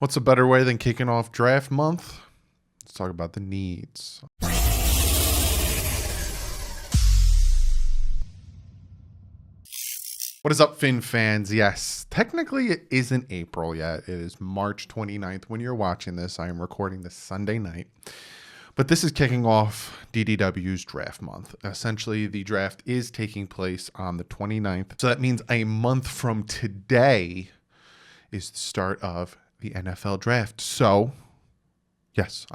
What's a better way than kicking off draft month? Let's talk about the needs. What is up, Finn fans? Yes, technically it isn't April yet. It is March 29th when you're watching this. I am recording this Sunday night. But this is kicking off DDW's draft month. Essentially, the draft is taking place on the 29th. So that means a month from today is the start of the NFL draft. So, yes,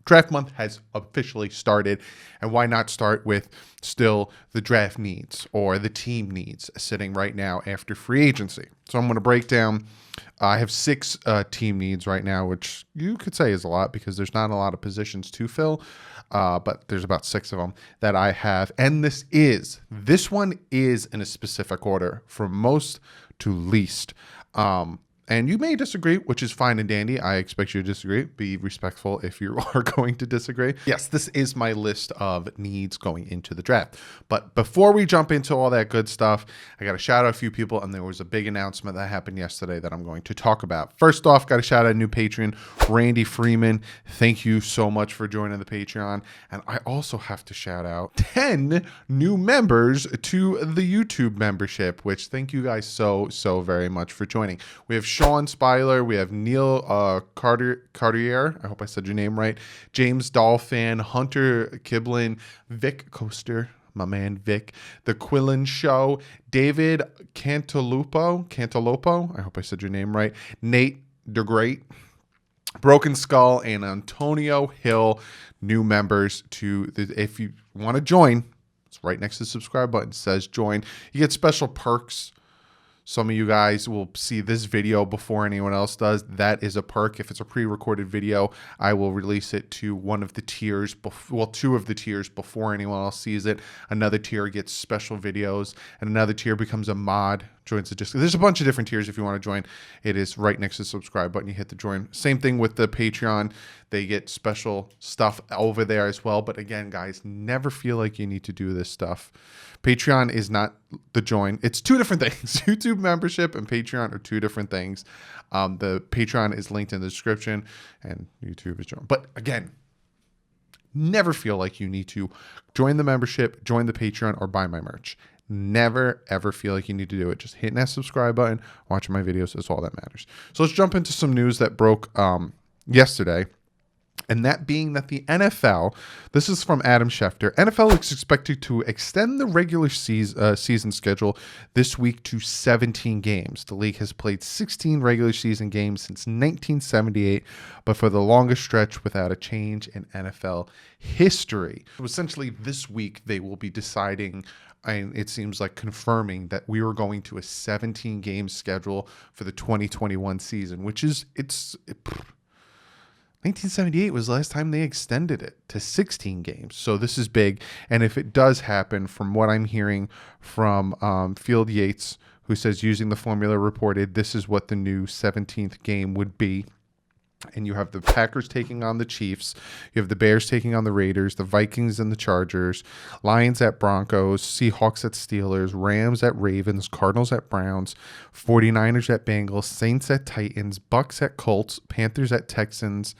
draft month has officially started. And why not start with still the draft needs or the team needs sitting right now after free agency? So I'm going to break down. I have 6 team needs right now, which you could say is a lot because there's not a lot of positions to fill. But there's about 6 of them that I have. And this one is in a specific order from most to least. And you may disagree, which is fine and dandy. I expect you to disagree. Be respectful if you are going to disagree. Yes, this is my list of needs going into the draft. But before we jump into all that good stuff, I got to shout out a few people, and there was a big announcement that happened yesterday that I'm going to talk about. First off, got to shout out a new patron, Randy Freeman. Thank you so much for joining the Patreon. And I also have to shout out 10 new members to the YouTube membership, which thank you guys so very much for joining. We have Sean Speiler, we have Neil Cartier, I hope I said your name right, James Dolphin, Hunter Kiblin, Vic Coaster, my man Vic, The Quillen Show, David Cantalupo, I hope I said your name right, Nate DeGreat, Broken Skull, and Antonio Hill, new members to if you want to join, it's right next to the subscribe button, it says join. You get special perks. Some of you guys will see this video before anyone else does. That is a perk. If it's a pre-recorded video, I will release it to one of the tiers, 2 of the tiers before anyone else sees it. Another tier gets special videos, and another tier becomes a mod, joins the Discord. There's a bunch of different tiers if you want to join. It is right next to the subscribe button. You hit the join. Same thing with the Patreon. They get special stuff over there as well. But again, guys, never feel like you need to do this stuff. Patreon is not the join. It's 2 different things. YouTube membership and Patreon are 2 different things. The Patreon is linked in the description and YouTube is join. But again, never feel like you need to join the membership, join the Patreon, or buy my merch. Never, ever feel like you need to do it. Just hitting that subscribe button, watching my videos is all that matters. So let's jump into some news that broke yesterday. And that being that the NFL, this is from Adam Schefter, NFL is expected to extend the regular season schedule this week to 17 games. The league has played 16 regular season games since 1978, but for the longest stretch without a change in NFL history. So essentially this week they will be deciding, and it seems like confirming, that we are going to a 17 game schedule for the 2021 season, which is, 1978 was the last time they extended it to 16 games. So this is big. And if it does happen, from what I'm hearing from Field Yates, who says using the formula reported, this is what the new 17th game would be. And you have the Packers taking on the Chiefs. You have the Bears taking on the Raiders, the Vikings and the Chargers, Lions at Broncos, Seahawks at Steelers, Rams at Ravens, Cardinals at Browns, 49ers at Bengals, Saints at Titans, Bucks at Colts, Panthers at Texans,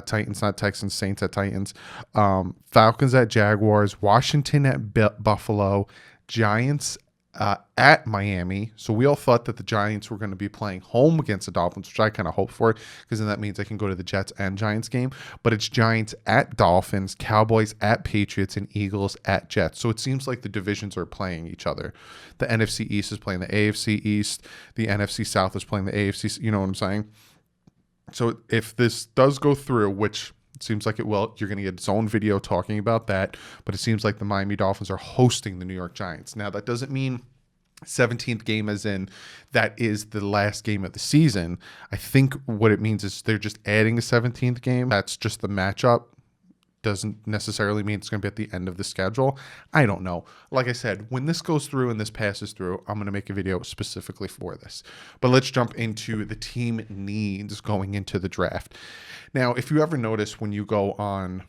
Titans, not Texans, Saints at Titans, Falcons at Jaguars, Washington at Buffalo, Giants at Miami. So we all thought that the Giants were going to be playing home against the Dolphins, which I kind of hoped for, because then that means I can go to the Jets and Giants game. But it's Giants at Dolphins, Cowboys at Patriots, and Eagles at Jets. So it seems like the divisions are playing each other. The NFC East is playing the AFC East. The NFC South is playing the AFC. You know what I'm saying? So if this does go through, which it seems like it will, you're going to get its own video talking about that. But it seems like the Miami Dolphins are hosting the New York Giants. Now, that doesn't mean 17th game as in that is the last game of the season. I think what it means is they're just adding a 17th game. That's just the matchup. Doesn't necessarily mean it's going to be at the end of the schedule. I don't know. Like I said, when this goes through and this passes through, I'm going to make a video specifically for this. But let's jump into the team needs going into the draft. Now, if you ever notice when you go on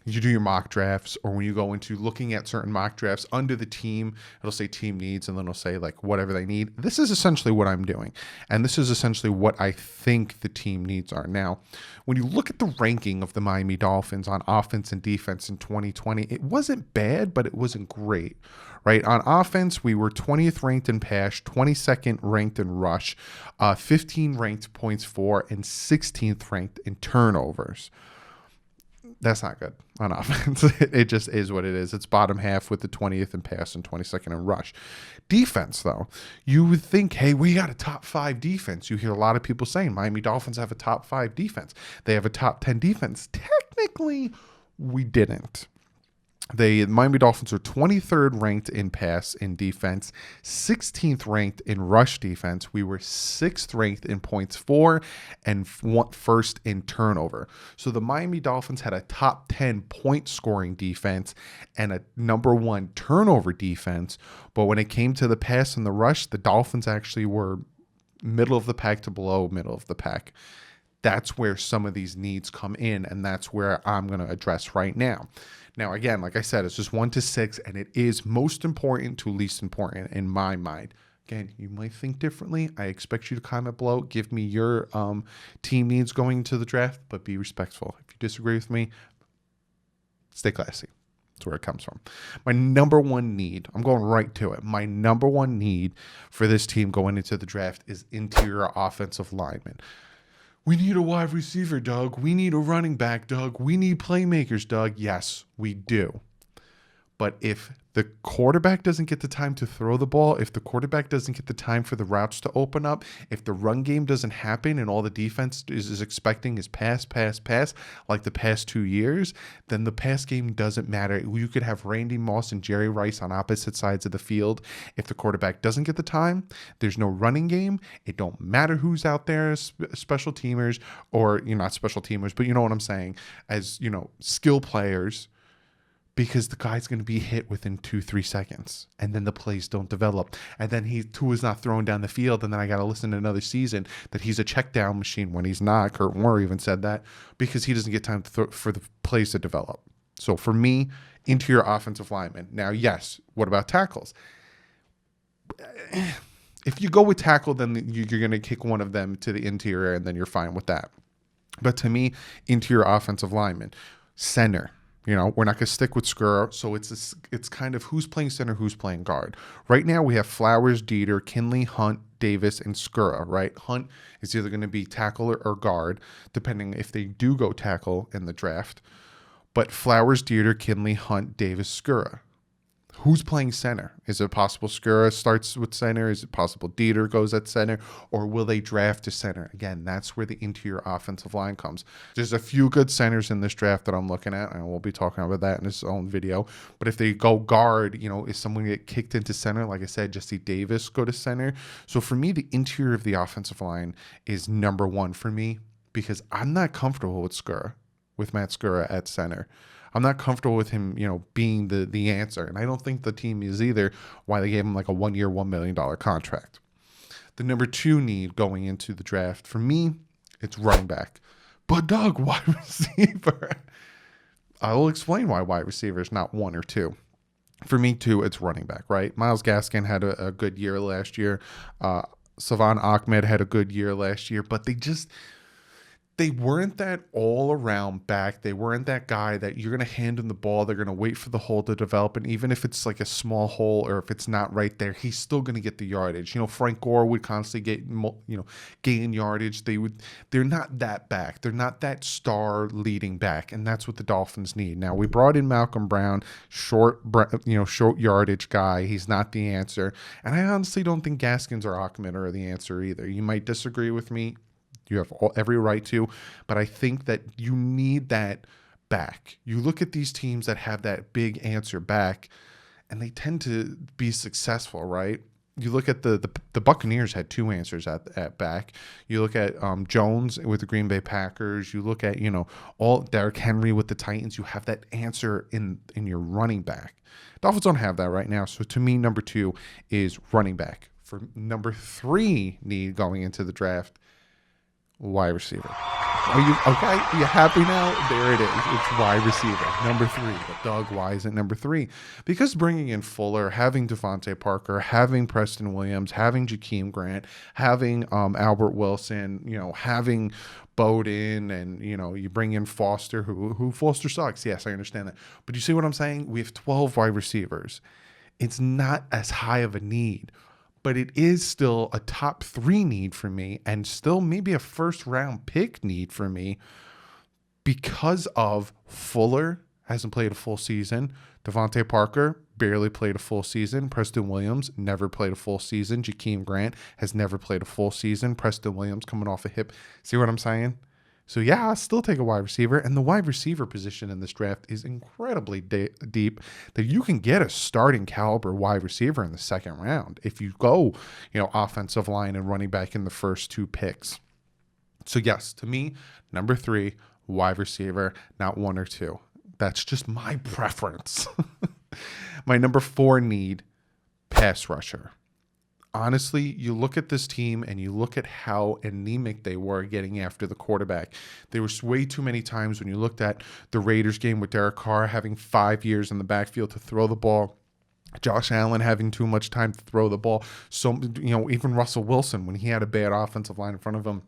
you do your mock drafts, or when you go into looking at certain mock drafts under the team, it'll say team needs, and then it'll say like whatever they need. This is essentially what I'm doing. And this is essentially what I think the team needs are. Now, when you look at the ranking of the Miami Dolphins on offense and defense in 2020, it wasn't bad, but it wasn't great, right? On offense, we were 20th ranked in pass, 22nd ranked in rush, 15 ranked points for, and 16th ranked in turnovers. That's not good on offense. It just is what it is. It's bottom half with the 20th in pass and 22nd in rush. Defense, though, you would think, hey, we got a top 5 defense. You hear a lot of people saying Miami Dolphins have a top 5 defense. They have a top 10 defense. Technically, we didn't. The Miami Dolphins are 23rd ranked in pass in defense, 16th ranked in rush defense. We were 6th ranked in points for, and first in turnover. So the Miami Dolphins had a top 10 point scoring defense and a number 1 turnover defense. But when it came to the pass and the rush, the Dolphins actually were middle of the pack to below middle of the pack. That's where some of these needs come in, and that's where I'm going to address right now. Now, again, like I said, it's just 1 to 6, and it is most important to least important in my mind. Again, you might think differently. I expect you to comment below. Give me your team needs going into the draft, but be respectful. If you disagree with me, stay classy. That's where it comes from. My number 1 need, I'm going right to it. My number 1 need for this team going into the draft is interior offensive linemen. We need a wide receiver, Doug. We need a running back, Doug. We need playmakers, Doug. Yes, we do. But if the quarterback doesn't get the time to throw the ball, if the quarterback doesn't get the time for the routes to open up, if the run game doesn't happen and all the defense is expecting is pass, pass, pass, like the past 2 years, then the pass game doesn't matter. You could have Randy Moss and Jerry Rice on opposite sides of the field. If the quarterback doesn't get the time, there's no running game. It don't matter who's out there, special teamers, or you're not special teamers, but you know what I'm saying, as skill players. Because the guy's going to be hit within 2-3 seconds, and then the plays don't develop, and then Tua's not throwing down the field, and then I got to listen to another season that he's a check down machine when he's not. Kurt Warner even said that, because he doesn't get time for the plays to develop. So for me, interior offensive lineman. Now, yes, what about tackles? If you go with tackle, then you're going to kick one of them to the interior, and then you're fine with that. But to me, interior offensive lineman, center. We're not going to stick with Skura, so it's kind of who's playing center, who's playing guard. Right now, we have Flowers, Dieter, Kinley, Hunt, Davis, and Skura, right? Hunt is either going to be tackle or guard, depending if they do go tackle in the draft. But Flowers, Dieter, Kinley, Hunt, Davis, Skura. Who's playing center? Is it possible Skura starts with center? Is it possible Dieter goes at center? Or will they draft to center? Again, that's where the interior offensive line comes. There's a few good centers in this draft that I'm looking at, and we'll be talking about that in its own video. But if they go guard, is someone get kicked into center? Like I said, Jesse Davis go to center. So for me, the interior of the offensive line is number 1 for me, because I'm not comfortable with Matt Skura at center. I'm not comfortable with him, being the answer. And I don't think the team is either, why they gave him like a 1-year, $1 million contract. The number 2 need going into the draft, for me, it's running back. But Doug, wide receiver. I will explain why wide receiver is not 1 or 2. For me, too, it's running back, right? Myles Gaskin had a good year last year. Salvon Ahmed had a good year last year, but they weren't that all-around back. They weren't that guy that you're going to hand him the ball. They're going to wait for the hole to develop. And even if it's like a small hole or if it's not right there, he's still going to get the yardage. Frank Gore would constantly get, gain yardage. They're not that back. They're not that star leading back. And that's what the Dolphins need. Now, we brought in Malcolm Brown, short yardage guy. He's not the answer. And I honestly don't think Gaskins or Ahmed are the answer either. You might disagree with me. You have every right to, but I think that you need that back. You look at these teams that have that big answer back, and they tend to be successful, right? You look at the Buccaneers had 2 answers at back. You look at Jones with the Green Bay Packers. You look at all Derrick Henry with the Titans. You have that answer in your running back. Dolphins don't have that right now. So to me, number 2 is running back. For number 3 need going into the draft, wide receiver. Are you okay? Are you happy now? There it is. It's wide receiver. Number 3. But Doug, why is it number 3? Because bringing in Fuller, having Devontae Parker, having Preston Williams, having Jakeem Grant, having Albert Wilson, having Bowden, and, you bring in Foster, who Foster sucks. Yes, I understand that. But you see what I'm saying? We have 12 wide receivers. It's not as high of a need, but it is still a top 3 need for me, and still maybe a first round pick need for me, because of Fuller hasn't played a full season. Devontae Parker barely played a full season. Preston Williams never played a full season. Jakeem Grant has never played a full season. Preston Williams coming off a hip. See what I'm saying? So yeah, I'll still take a wide receiver, and the wide receiver position in this draft is incredibly deep, that you can get a starting caliber wide receiver in the second round if you go, offensive line and running back in the first 2 picks. So yes, to me, number 3, wide receiver, not 1 or 2. That's just my preference. My number 4 need, pass rusher. Honestly, you look at this team and you look at how anemic they were getting after the quarterback. There was way too many times when you looked at the Raiders game with Derek Carr having 5 years in the backfield to throw the ball, Josh Allen having too much time to throw the ball. So, even Russell Wilson, when he had a bad offensive line in front of him,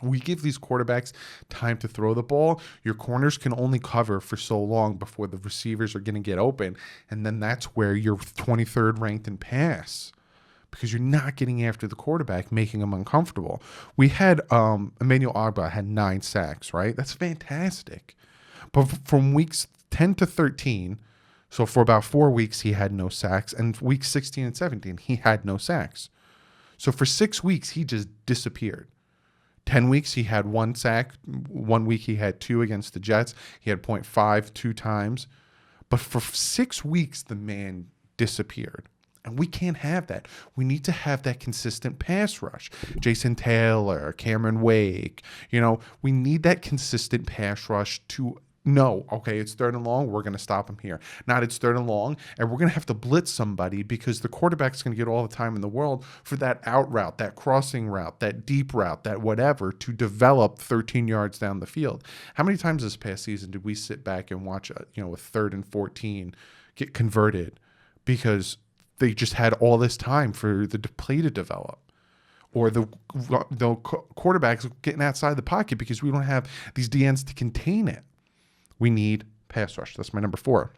we give these quarterbacks time to throw the ball. Your corners can only cover for so long before the receivers are going to get open. And then that's where you're 23rd ranked in pass, because you're not getting after the quarterback, making him uncomfortable. We had Emmanuel Ogbah had 9 sacks, right? That's fantastic. But from weeks 10 to 13, so for about 4 weeks, he had no sacks. And weeks 16 and 17, he had no sacks. So for 6 weeks, he just disappeared. 10 weeks, he had 1 sack. 1 week, he had 2 against the Jets. He had 0.5 2 times. But for 6 weeks, the man disappeared. And we can't have that. We need to have that consistent pass rush. Jason Taylor, Cameron Wake, we need that consistent pass rush to know, okay, it's 3rd and long, we're going to stop him here. Not it's 3rd and long, and we're going to have to blitz somebody, because the quarterback's going to get all the time in the world for that out route, that crossing route, that deep route, that whatever, to develop 13 yards down the field. How many times this past season did we sit back and watch a 3rd and 14 get converted because they just had all this time for the play to develop, or the quarterbacks getting outside the pocket because we don't have these DNs to contain it? We need pass rush. That's my number 4.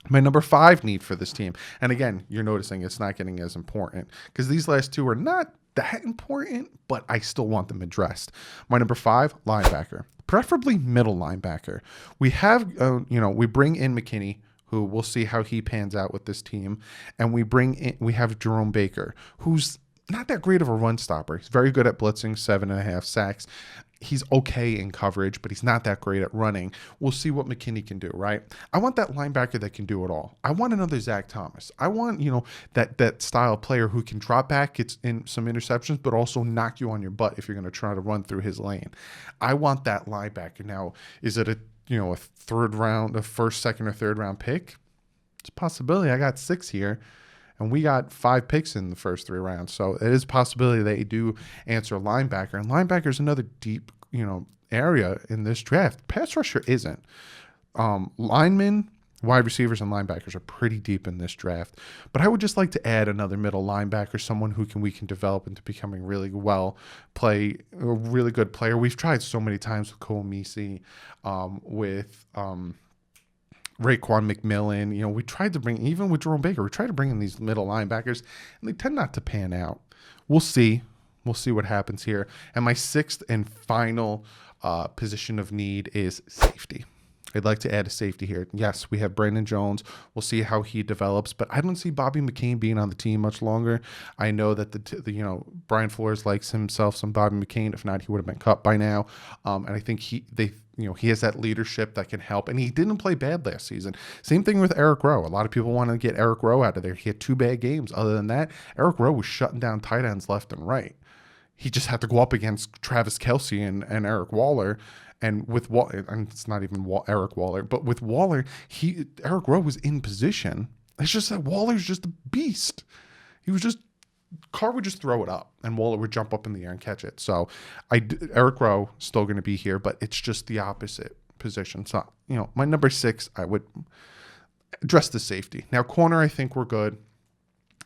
My number 5 need for this team, and again, you're noticing it's not getting as important because these last 2 are not that important, but I still want them addressed. My number 5, linebacker, preferably middle linebacker. We have, we bring in McKinney, who we'll see how he pans out with this team. And we have Jerome Baker, who's not that great of a run stopper. He's very good at blitzing, 7.5 sacks. He's okay in coverage, but he's not that great at running. We'll see what McKinney can do, right? I want that linebacker that can do it all. I want another Zach Thomas. I want, that style player who can drop back, get in some interceptions, but also knock you on your butt if you're going to try to run through his lane. I want that linebacker. Now, is it a 3rd round, a 1st, 2nd, or 3rd round pick? It's a possibility. I got 6 here, and we got 5 picks in the first 3 rounds. So it is a possibility they do answer linebacker. And linebacker is another deep, area in this draft. Pass rusher isn't. Linemen, wide receivers, and linebackers are pretty deep in this draft. But I would just like to add another middle linebacker, someone we can develop into becoming really a really good player. We've tried so many times with Cole Meese, with Raekwon McMillan. We tried to bring, even with Jerome Baker, we tried to bring in these middle linebackers, and they tend not to pan out. We'll see. We'll see what happens here. And my 6th and final position of need is safety. I'd like to add a safety here. Yes, we have Brandon Jones. We'll see how he develops, but I don't see Bobby McCain being on the team much longer. I know that Brian Flores likes himself some Bobby McCain. If not, he would have been cut by now. And I think he has that leadership that can help. And he didn't play bad last season. Same thing with Eric Rowe. A lot of people want to get Eric Rowe out of there. He had 2 bad games. Other than that, Eric Rowe was shutting down tight ends left and right. He just had to go up against Travis Kelce and Eric Waller. And with Waller, and it's not even Eric Waller, but with Waller, Eric Rowe was in position. It's just that Waller's just a beast. He was just Carr would just throw it up and Waller would jump up in the air and catch it. So Eric Rowe still going to be here, but it's just the opposite position. So, my number 6, I would address the safety. Now, corner, I think we're good.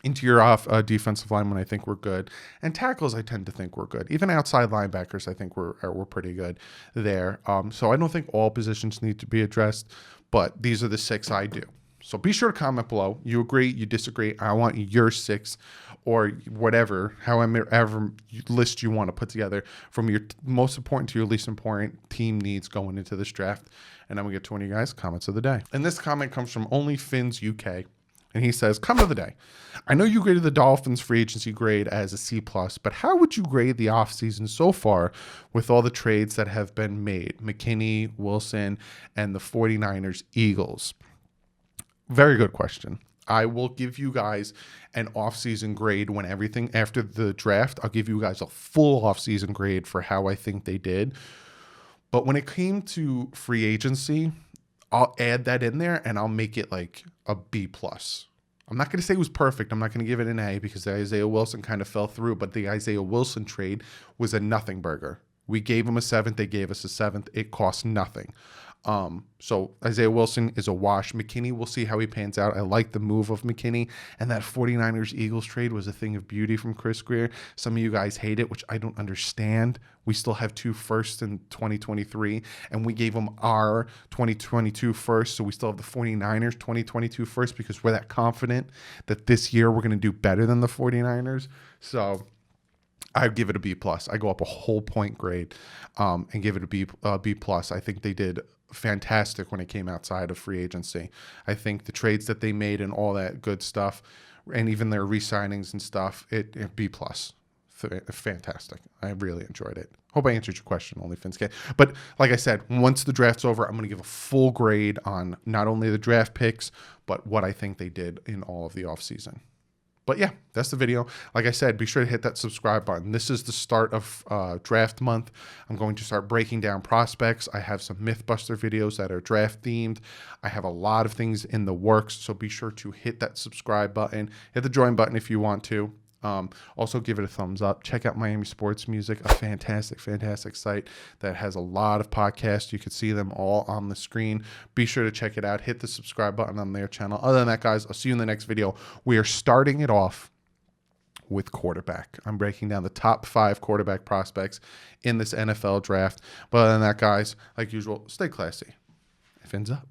Interior defensive linemen, I think we're good. And tackles, I tend to think we're good. Even outside linebackers, I think we're pretty good there. So I don't think all positions need to be addressed, but these are the 6 I do. So be sure to comment below. You agree, you disagree. I want your 6 or whatever, however list you want to put together from your most important to your least important team needs going into this draft. And then we get to one of you guys' comments of the day. And this comment comes from Only Fins UK. And he says, comment of the day. I know you graded the Dolphins free agency grade as a C+, but how would you grade the offseason so far with all the trades that have been made? McKinney, Wilson, and the 49ers Eagles. Very good question. I will give you guys an offseason grade when everything after the draft. I'll give you guys a full offseason grade for how I think they did. But when it came to free agency, I'll add that in there and I'll make it like a B+. I'm not going to say it was perfect. I'm not going to give it an A because the Isaiah Wilson kind of fell through, but the Isaiah Wilson trade was a nothing burger. We gave them a 7th. They gave us a 7th. It cost nothing. So Isaiah Wilson is a wash. McKinney, we'll see how he pans out. I like the move of McKinney, and that 49ers Eagles trade was a thing of beauty from Chris Greer. Some of you guys hate it, which I don't understand. We still have 2 firsts in 2023, and we gave them our 2022 first, so we still have the 49ers 2022 first because we're that confident that this year we're going to do better than the 49ers. So I give it a B+. I go up a whole point grade and give it a B+. I think they did fantastic when it came outside of free agency. I think the trades that they made and all that good stuff, and even their re-signings and stuff, it B+. Fantastic. I really enjoyed it. Hope I answered your question, OnlyFins. But like I said, once the draft's over, I'm going to give a full grade on not only the draft picks, but what I think they did in all of the offseason. But yeah, that's the video. Like I said, be sure to hit that subscribe button. This is the start of draft month. I'm going to start breaking down prospects. I have some Mythbuster videos that are draft themed. I have a lot of things in the works, so be sure to hit that subscribe button. Hit the join button if you want to. Also give it a thumbs up. Check out Miami Sports Music, a fantastic site that has a lot of podcasts. You can see them all on the screen. Be sure to check it out. Hit the subscribe button on their channel. Other than that, guys, I'll see you in the next video. We are starting it off with quarterback. I'm breaking down the top 5 quarterback prospects in this NFL draft. But other than that, guys, like usual, stay classy. Fins up.